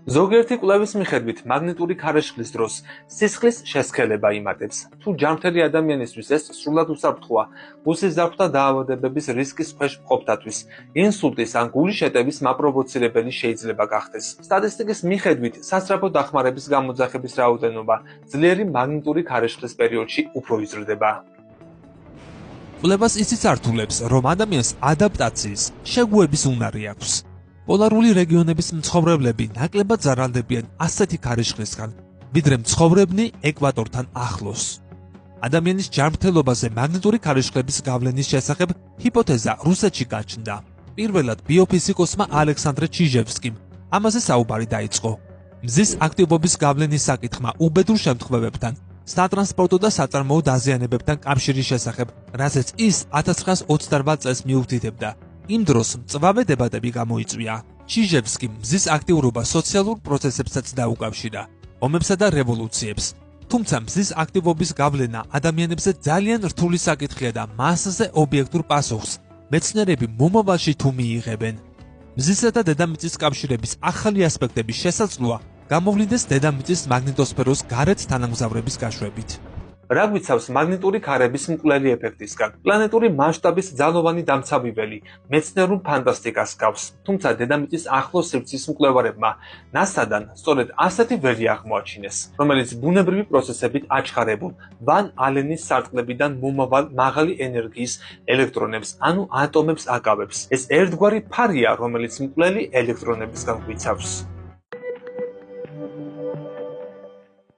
ზოგიერთი კვლევის მიხედვით მაგნიტური ქარიშხლის დროს სისხლის შესქელება იმატებს. თუ ჯანმრთელი ადამიანისთვის ეს სრულად უსაფრთხოა, გულსის ძარღვთა დაავადებების რისკის ქვეშ მყოფთათვის ინსულტის ან გულის შეტევის მაპროვოცირებელი შეიძლება გახდეს. სტატისტიკის მიხედვით სასწრაფო დახმარების გამოძახების რაოდენობა ძლიერი მაგნიტური ქარიშხლის პერიოდში უფრო იზრდება. კვლევას ისიც ართულებს, რომ ადამიანს ადაპტაციის, შეგუების უნარი აქვს. პოლარული რეგიონების მცხოვრებლები ნაკლებად ზარალდებიან ასეთი ქარიშხლისგან, ვიდრე მცხოვრებნი ეკვატორთან ახლოს. ადამიანის ჯანმრთელობაზე მაგნიტური ქარიშხლების გავლენის შესახებ ჰიპოთეზა რუსეთში გაჩნდა. პირველად ბიოფიზიკოსმა ალექსანდრე ჩიჟევსკიმ ამაზე საუბარი დაიწყო. მზის აქტივობის გავლენის საკითხმა უბედურ შემთხვევებთან, სატრანსპორტო და საწარმოო დაზიანებებთან კავშირის შესახებ, რასაც ის 1928 წელს მიუთითებდა. იმ დროს მწვავე დებატები გამოიწვია. ჩიჟევსკიმ მზის აქტიურობა სოციალურ პროცესებსაც დაუკავშირა, ომებსა და რევოლუციებს. თუმცა მზის აქტივობის გავლენა ადამიანებზე ძალიან რთული საკითხია და მასზე ობიექტურ პასუხს მეცნიერები მომავალში თუ მიიღებენ. მზისა და დედამიწის კავშირების ახალი ასპექტების შესაძლოა გამოვლინდეს დედამიწის მაგნიტოსფეროს გარეთ თანამგზავრების გაშვებით. რა გვიცავს მაგნიტური ქარების მკვლელი ეფექტისგან? პლანეტური მასშტაბის ძალოვანი დამცავებელი მეცნიერულ ფანტასტიკას გავს, თუმცა დედამიწის ახლოს სივრცის მკვლევარებმა NASA-დან სწორედ ასეთი ველი აღმოაჩინეს, რომელიც ბუნებრივი პროცესებით აჩხარებულ ვან ალენის სარტყლებიდან მომავალ მაღალი ენერგიის ელექტრონებს, ანუ ატომებს აკავებს. ეს ერთგვარი ფარია, რომელიც მკვლელი ელექტრონებისგან გვიცავს.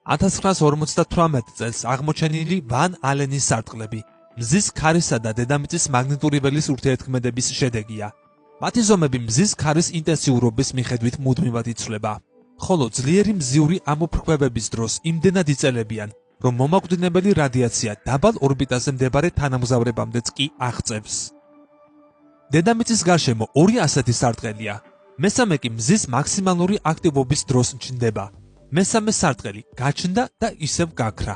1958 წელს აღმოჩენილი ვან ალენის სარტყლები მზის ქარისა და დედამიწის მაგნიტური ველის ურთიერთქმედების შედეგია. მათი ზომები მზის ქარის ინტენსიურობის მიხედვით მუდმივად იცვლება, ხოლო ძლიერი მზიური ამოფრქვევების დროს იმდენად იწელებიან, რომ მომაკვდინებელი რადიაცია დაბალ ორბიტაზე მდებარე თანამგზავრებამდეც კი აღწევს. დედამიწის გარშემო ორი ასეთი სარტყელია. მესამე კი მზის მაქსიმალური აქტივობის დროს ჩნდება. მესამე სარტყელი გაჩნდა და ისევ გაქრა.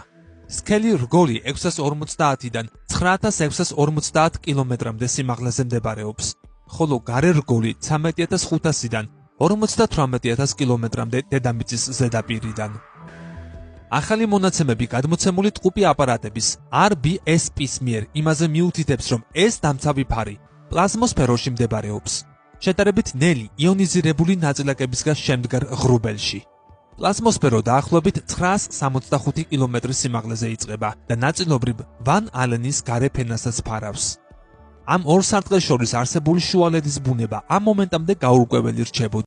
სქელი რგოლი 650-დან 9650 კილომეტრამდე სიმაღლეზე მდებარეობს, ხოლო გარე რგოლი 13500-დან 58000 კილომეტრამდე დედამიწის ზედაპირიდან. ახალი მონაცემები გადმოცემული ტყუპი აპარატების RBSP-ის მიერ იმაზე მიუთითებს, რომ ეს დამცავი ფარი პლაზმოსფეროში მდებარეობს, შედარებით ნელი იონიზირებული ნაწილაკებისგან შემდგარ ღრუბელში. პლაზმოსფერო დაახლოებით 965 კილომეტრის სიმაღლეზე იწყება და ნაწილობრივ ვან ალენის გარე ფენასაც ფარავს. ამ ორ სარტყელს შორის არსებული შუალედის ბუნება ამ მომენტამდე გაურკვეველი რჩებოდა.